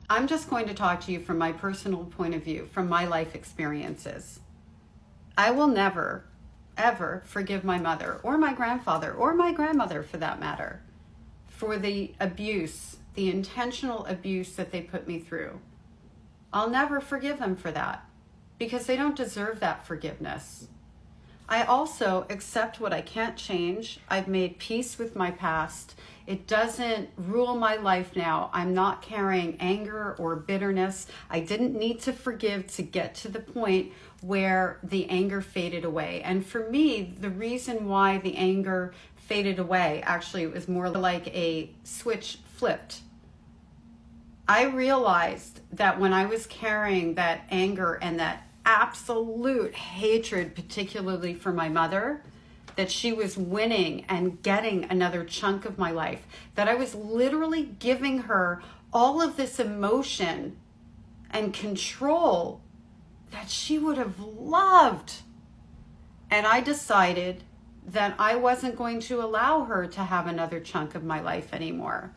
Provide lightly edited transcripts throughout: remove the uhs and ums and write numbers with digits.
I'm just going to talk to you from my personal point of view, from my life experiences. I will never, ever forgive my mother or my grandfather or my grandmother, for that matter, for the abuse, the intentional abuse that they put me through. I'll never forgive them for that because they don't deserve that forgiveness. I also accept what I can't change. I've made peace with my past. It doesn't rule my life now. I'm not carrying anger or bitterness. I didn't need to forgive to get to the point where the anger faded away. And for me, the reason why the anger faded away, actually, it was more like a switch flipped. I realized that when I was carrying that anger and that absolute hatred, particularly for my mother, that she was winning and getting another chunk of my life, that I was literally giving her all of this emotion and control that she would have loved. And I decided that I wasn't going to allow her to have another chunk of my life anymore.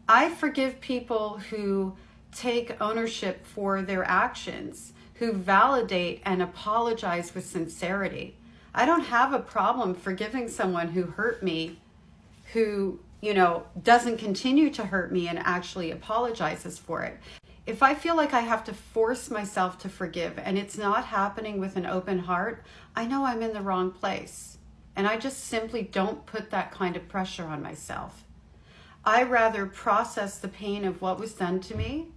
I forgive people who take ownership for their actions, who validate and apologize with sincerity. I don't have a problem forgiving someone who hurt me, who, doesn't continue to hurt me and actually apologizes for it. If I feel like I have to force myself to forgive and it's not happening with an open heart, I know I'm in the wrong place. And I just simply don't put that kind of pressure on myself. I rather process the pain of what was done to me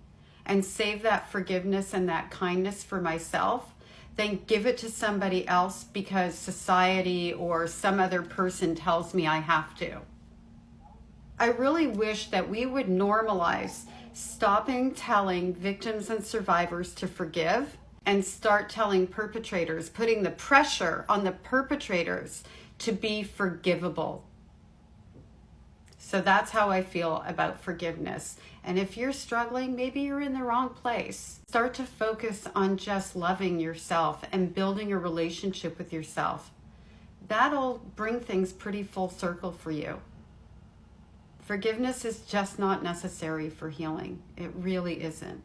and save that forgiveness and that kindness for myself than give it to somebody else because society or some other person tells me I have to. I really wish that we would normalize stopping telling victims and survivors to forgive and start telling perpetrators, putting the pressure on the perpetrators to be forgivable. So that's how I feel about forgiveness. And if you're struggling, maybe you're in the wrong place. Start to focus on just loving yourself and building a relationship with yourself. That'll bring things pretty full circle for you. Forgiveness is just not necessary for healing. It really isn't.